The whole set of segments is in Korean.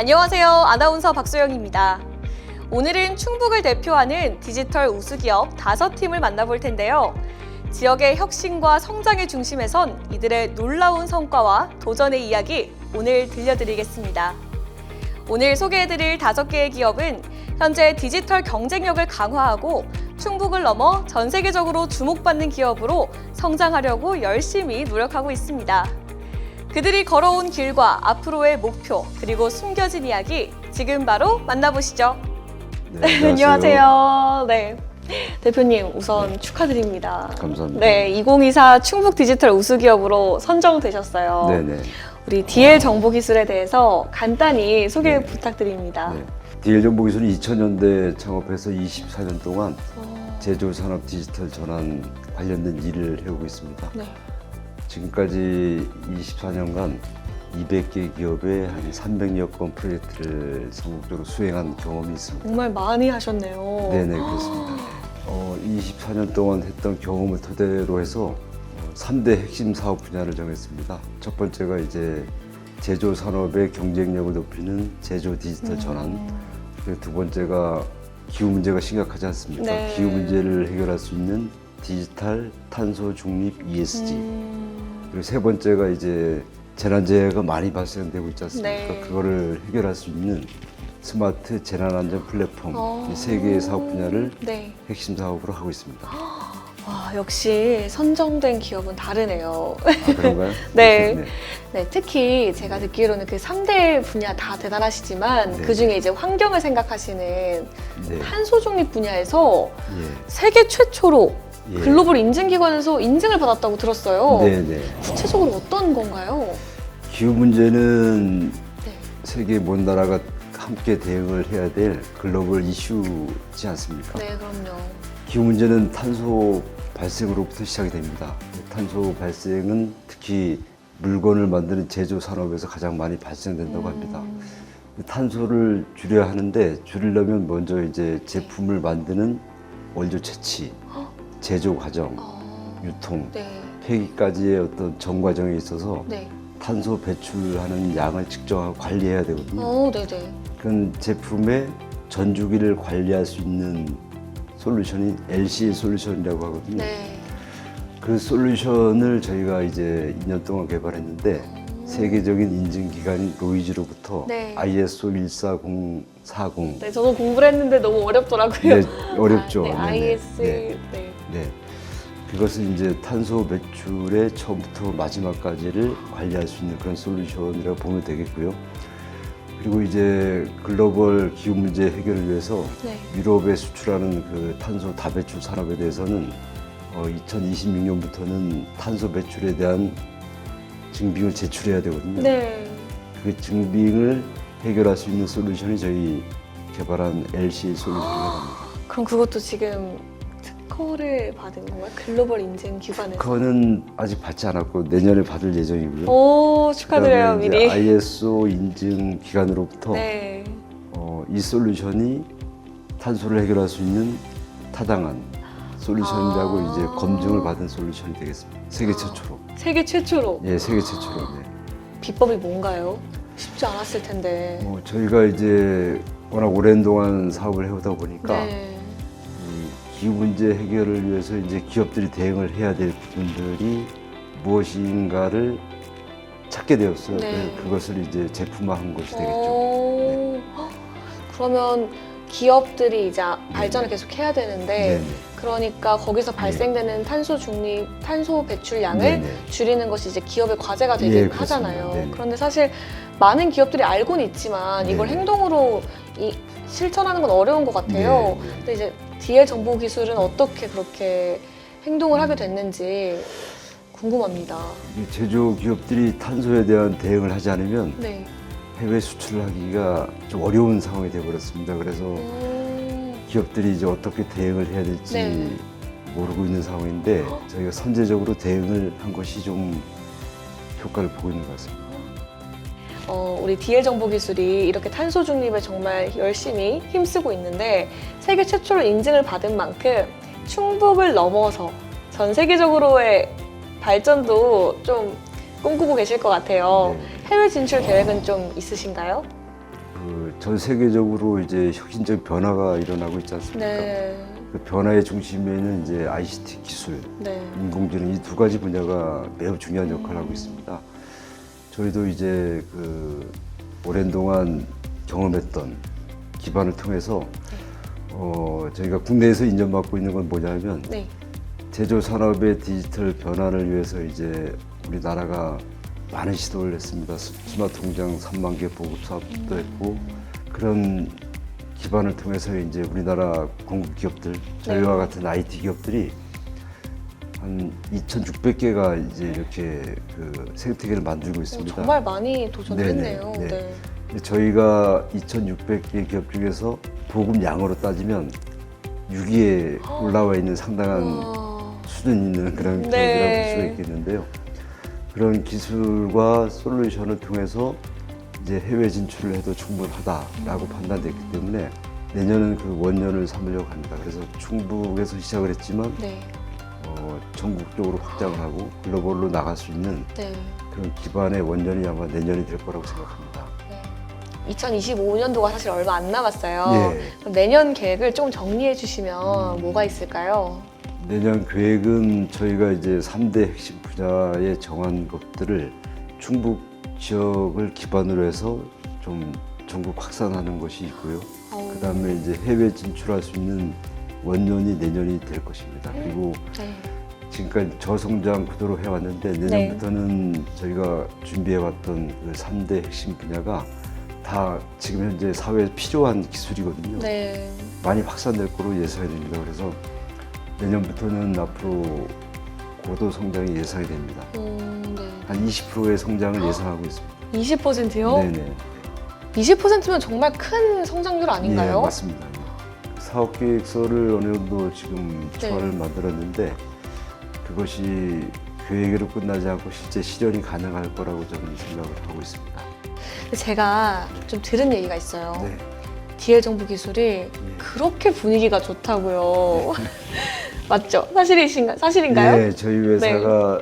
안녕하세요. 아나운서 박소영입니다. 오늘은 충북을 대표하는 디지털 우수기업 5팀을 만나볼 텐데요. 지역의 혁신과 성장의 중심에 선 이들의 놀라운 성과와 도전의 이야기 오늘 들려드리겠습니다. 오늘 소개해드릴 5개의 기업은 현재 디지털 경쟁력을 강화하고 충북을 넘어 전 세계적으로 주목받는 기업으로 성장하려고 열심히 노력하고 있습니다. 그들이 걸어온 길과 앞으로의 목표, 그리고 숨겨진 이야기 지금 바로 만나보시죠. 네, 안녕하세요. 네. 대표님 우선 축하드립니다. 감사합니다. 네, 2024 충북 디지털 우수기업으로 선정되셨어요. 네네. 우리 DL 정보기술에 대해서 간단히 소개 부탁드립니다. 네. DL 정보기술은 2000년대 창업해서 24년 동안 제조산업 디지털 전환 관련된 일을 해오고 있습니다. 네. 지금까지 24년간 200개 기업에 한 300여 건 프로젝트를 성공적으로 수행한 경험이 있습니다. 정말 많이 하셨네요. 네네, 그렇습니다. 24년 동안 했던 경험을 토대로 해서 3대 핵심 사업 분야를 정했습니다. 첫 번째가 이제 제조 산업의 경쟁력을 높이는 제조 디지털 전환. 그리고 두 번째가 기후 문제가 심각하지 않습니까? 네. 기후 문제를 해결할 수 있는 디지털 탄소 중립 ESG. 그리고 세 번째가 이제 재난재해가 많이 발생되고 있지 않습니까? 네. 그거를 해결할 수 있는 스마트 재난안전 플랫폼. 이 세 개의 사업 분야를 네. 핵심 사업으로 하고 있습니다. 와, 역시 선정된 기업은 다르네요. 아, 그런가요? 네. 네, 특히 제가 듣기로는 그 3대 분야 다 대단하시지만 네. 그 중에 이제 환경을 생각하시는 네. 탄소 중립 분야에서 예. 세계 최초로 예. 글로벌 인증기관에서 인증을 받았다고 들었어요. 네네. 구체적으로 어떤 건가요? 기후 문제는 네. 세계 모든 나라가 함께 대응을 해야 될 글로벌 이슈지 않습니까? 네, 그럼요. 기후 문제는 탄소 발생으로부터 시작이 됩니다. 탄소 발생은 특히 물건을 만드는 제조 산업에서 가장 많이 발생된다고 합니다. 탄소를 줄여야 하는데 줄이려면 먼저 이제 제품을 만드는 원료 채취, 제조 과정, 유통, 네. 폐기까지의 어떤 전 과정에 있어서 네. 탄소 배출하는 양을 측정하고 관리해야 되거든요. 네네. 그런 제품의 전주기를 관리할 수 있는 솔루션이 LCA 솔루션이라고 하거든요. 네. 그 솔루션을 저희가 이제 2년 동안 개발했는데 세계적인 인증기관인 로이즈로부터 네. ISO 14040 네, 저도 공부를 했는데 너무 어렵더라고요. 네, 어렵죠. 네, 네네. IS. 네. 네. 네. 그것을 이제 탄소 배출의 처음부터 마지막까지를 관리할 수 있는 그런 솔루션이라고 보면 되겠고요. 그리고 이제 글로벌 기후 문제 해결을 위해서 네. 유럽에 수출하는 그 탄소 다배출 산업에 대해서는 2026년부터는 탄소 배출에 대한 증빙을 제출해야 되거든요. 네. 그 증빙을 해결할 수 있는 솔루션이 저희 개발한 LCA 솔루션이라고 합니다. 그럼 그것도 지금 특허를 받은 건가요? 글로벌 인증 기관에서? 그거는 아직 받지 않았고 내년에 받을 예정이고요. 오, 축하드려요, 그다음에 이제 미리. ISO 인증 기관으로부터 네. 이 솔루션이 탄소를 해결할 수 있는 타당한 솔루션이라고 이제 검증을 받은 솔루션이 되겠습니다. 세계 최초로. 세계 최초로. 예, 세계 최초로. 네. 비법이 뭔가요? 쉽지 않았을 텐데. 저희가 이제 워낙 오랜 동안 사업을 해오다 보니까 네. 이 기후 문제 해결을 위해서 이제 기업들이 대응을 해야 될 부분들이 무엇인가를 찾게 되었어요. 네. 그래서 그것을 이제 제품화한 것이 되겠죠. 오, 그러면 기업들이 이제 발전을 계속 해야 되는데 네네. 그러니까 거기서 발생되는 탄소 중립, 탄소 배출량을 네네. 줄이는 것이 이제 기업의 과제가 되긴 예, 그렇습니다. 하잖아요. 네네. 그런데 사실 많은 기업들이 알고는 있지만 이걸 네네. 행동으로 실천하는 건 어려운 것 같아요. 네네. 근데 이제 DL 정보 기술은 어떻게 그렇게 행동을 하게 됐는지 궁금합니다. 이 제조 기업들이 탄소에 대한 대응을 하지 않으면 네. 해외 수출을 하기가 좀 어려운 상황이 되어버렸습니다. 그래서 기업들이 이제 어떻게 대응을 해야 될지 네. 모르고 있는 상황인데 저희가 선제적으로 대응을 한 것이 좀 효과를 보고 있는 것 같습니다. 우리 DL 정보 기술이 이렇게 탄소 중립에 정말 열심히 힘쓰고 있는데 세계 최초로 인증을 받은 만큼 충북을 넘어서 전 세계적으로의 발전도 좀 꿈꾸고 계실 것 같아요. 네. 해외 진출 계획은 좀 있으신가요? 전 세계적으로 이제 혁신적 변화가 일어나고 있지 않습니까? 네. 그 변화의 중심에는 이제 ICT 기술, 네. 인공지능 이 두 가지 분야가 매우 중요한 역할을 하고 있습니다. 저희도 이제 오랜 동안 경험했던 기반을 통해서 저희가 국내에서 인정받고 있는 건 뭐냐면 네. 제조 산업의 디지털 변화를 위해서 이제 우리나라가 많은 시도를 했습니다. 스마트 공장 3만 개 보급 사업도 했고 그런 기반을 통해서 이제 우리나라 공급 기업들, 저희와 같은 IT 기업들이 한 2,600개가 이제 이렇게 생태계를 만들고 있습니다. 정말 많이 도전을 했네요. 네. 네. 저희가 2,600개 기업 중에서 보급 양으로 따지면 6위에 올라와 있는 상당한 와. 수준 있는 그런 기업이라고 네. 볼 수가 있겠는데요. 그런 기술과 솔루션을 통해서 이제 해외 진출을 해도 충분하다라고 판단됐기 때문에 내년은 그 원년을 삼으려고 합니다. 그래서 충북에서 시작을 했지만 네. 전국적으로 확장을 하고 글로벌로 나갈 수 있는 네. 그런 기반의 원년이 아마 내년이 될 거라고 생각합니다. 2025년도가 사실 얼마 안 남았어요. 예. 그럼 내년 계획을 좀 정리해 주시면 뭐가 있을까요? 내년 계획은 저희가 이제 3대 핵심 분야에 정한 것들을 충북 지역을 기반으로 해서 좀 전국 확산하는 것이 있고요. 그 다음에 이제 해외 진출할 수 있는 원년이 내년이 될 것입니다. 그리고 네. 지금까지 저성장 구도로 해왔는데 내년부터는 저희가 준비해왔던 그 3대 핵심 분야가 다 지금 현재 사회에 필요한 기술이거든요. 네. 많이 확산될 거로 예상이 됩니다. 그래서 내년부터는 앞으로 고도 성장이 예상이 됩니다. 네. 한 20%의 성장을 예상하고 있습니다. 20%요? 네네. 20%면 정말 큰 성장률 아닌가요? 예, 맞습니다. 사업 계획서를 어느 정도 지금 네. 초안을 만들었는데 그것이 계획으로 끝나지 않고 실제 실현이 가능할 거라고 저는 생각을 하고 있습니다. 제가 좀 들은 얘기가 있어요. 네. DL 정보 기술이 그렇게 분위기가 좋다고요. 맞죠? 사실인가요? 예, 저희 회사가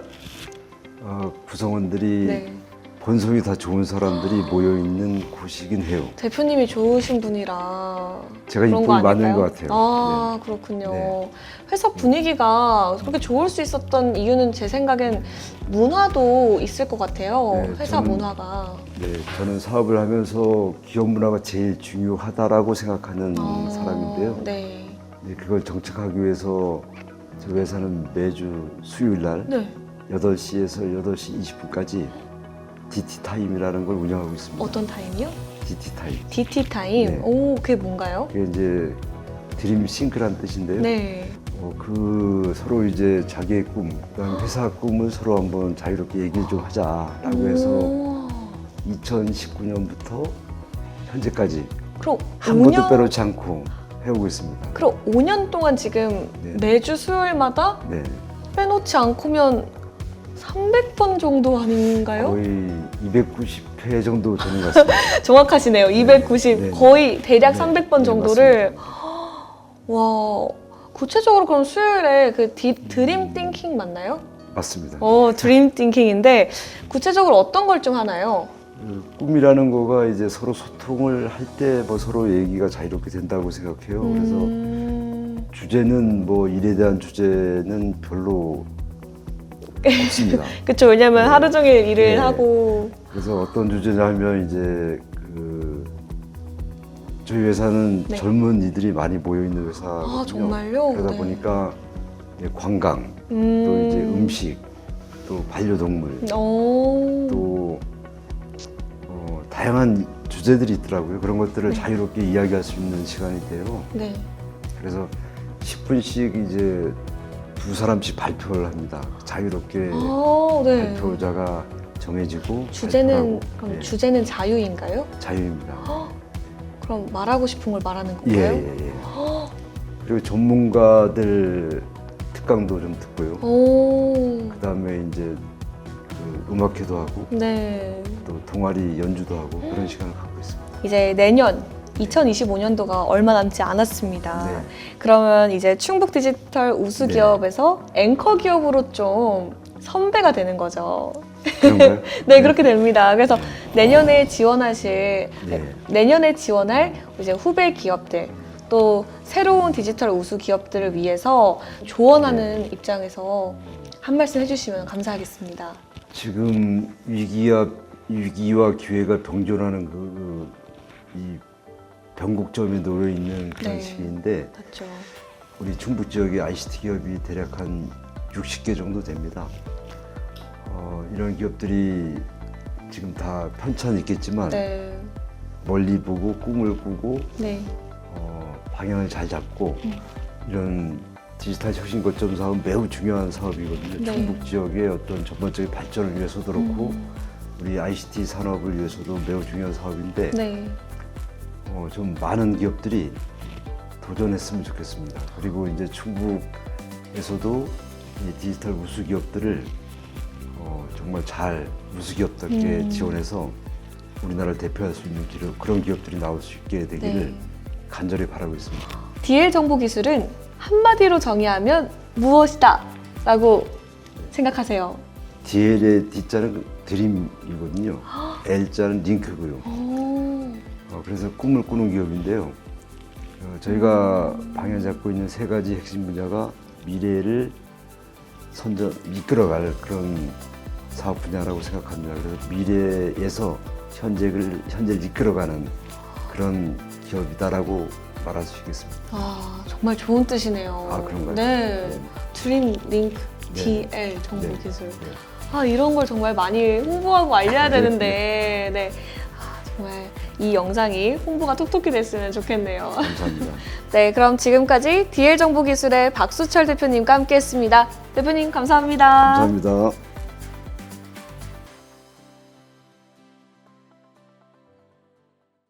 구성원들이 네. 본성이 다 좋은 사람들이 모여 있는 곳이긴 해요. 대표님이 좋으신 분이라 제가 그런 이쁨이 거 많은 아닐까요? 것 같아요. 아, 그렇군요. 네. 회사 분위기가 그렇게 좋을 수 있었던 이유는 제 생각엔 문화도 있을 것 같아요. 네, 회사 저는- 문화가. 네, 저는 사업을 하면서 기업 문화가 제일 중요하다라고 생각하는 사람인데요. 네. 네, 그걸 정착하기 위해서 저희 회사는 매주 수요일 날 네. 8시에서 8시 20분까지 DT 타임이라는 걸 운영하고 있습니다. 어떤 타임이요? DT 타임. DT 타임. 네. 오, 그게 뭔가요? 그게 이제 드림 싱크란 뜻인데요. 네. 서로 이제 자기의 꿈, 그다음에 회사 꿈을 서로 한번 자유롭게 얘기를 좀 하자라고 해서 오. 2019년부터 현재까지 그럼 한 번도 5년 빼놓지 않고 해오고 있습니다. 그럼 5년 동안 지금 네. 매주 수요일마다 네, 빼놓지 않고면 300번 정도 아닌가요? 거의 290회 정도 되는 것 같습니다. 정확하시네요. 290 네. 거의 대략 네. 300번 네, 정도를 와 구체적으로 그럼 수요일에 그 드림 띵킹 맞나요? 맞습니다. 드림 띵킹인데 구체적으로 어떤 걸 좀 하나요? 꿈이라는 거가 이제 서로 소통을 할 때 뭐 서로 얘기가 자유롭게 된다고 생각해요. 그래서 주제는 뭐 일에 대한 주제는 별로 없습니다. 그쵸. 왜냐면 네. 하루 종일 일을 네. 하고 그래서 어떤 주제냐면 이제 저희 회사는 네. 젊은 이들이 많이 모여 있는 회사거든요. 아, 정말요? 그러다 네. 보니까 이제 관광, 또 이제 음식, 또 반려동물, 오. 또 다양한 주제들이 있더라고요. 그런 것들을 네. 자유롭게 이야기할 수 있는 시간이 돼요. 네. 그래서 10분씩 이제 두 사람씩 발표를 합니다. 자유롭게 아, 네. 발표자가 정해지고 주제는 발표하고, 그럼 예, 주제는 자유인가요? 자유입니다. 그럼 말하고 싶은 걸 말하는 예, 건가요? 예, 예. 그리고 전문가들 특강도 좀 듣고요. 오. 그다음에 이제 음악회도 하고 네. 또 동아리 연주도 하고 그런 시간을 갖고 있습니다. 이제 내년 2025년도가 얼마 남지 않았습니다. 네. 그러면 이제 충북 디지털 우수 네. 기업에서 앵커 기업으로 좀 선배가 되는 거죠. 그런가요? 네, 그렇게 됩니다. 그래서 내년에 지원하실, 네. 내년에 지원할 이제 후배 기업들, 또 새로운 디지털 우수 기업들을 위해서 조언하는 입장에서 한 말씀 해주시면 감사하겠습니다. 지금 위기와 기회가 병존하는 이 변곡점에 놓여 있는 그런 네. 시기인데 맞죠. 우리 충북 지역의 ICT 기업이 대략 한 60개 정도 됩니다. 이런 기업들이 지금 다 편차는 있겠지만 네. 멀리 보고 꿈을 꾸고 네. 방향을 잘 잡고 이런 디지털 혁신 거점 사업은 매우 중요한 사업이거든요. 네. 충북 지역의 어떤 전반적인 발전을 위해서도 그렇고 우리 ICT 산업을 위해서도 매우 중요한 사업인데 네. 좀 많은 기업들이 도전했으면 좋겠습니다. 그리고 이제 충북에서도 이 디지털 우수 기업들을 정말 잘 우수 기업답게 지원해서 우리나라를 대표할 수 있는 그런 기업들이 나올 수 있게 되기를 네. 간절히 바라고 있습니다. DL 정보기술은 한마디로 정의하면 무엇이다 라고 생각하세요? DL의 D자는 드림이거든요. L자는 링크고요. 오. 그래서 꿈을 꾸는 기업인데요. 저희가 방향 잡고 있는 세 가지 핵심 분야가 미래를 이끌어갈 그런 사업 분야라고 생각합니다. 그래서 미래에서 현재를 이끌어가는 그런 기업이다라고 말할 수 있겠습니다. 아, 정말 좋은 뜻이네요. 아, 그런가요? 네. 네. 드림 링크 네. DL 정보기술. 네. 아, 이런 걸 정말 많이 홍보하고 알려야 네. 되는데, 네. 아, 정말 이 영상이 홍보가 톡톡히 됐으면 좋겠네요. 감사합니다. 네, 그럼 지금까지 DL 정보기술의 박수철 대표님과 함께했습니다. 대표님 감사합니다. 감사합니다.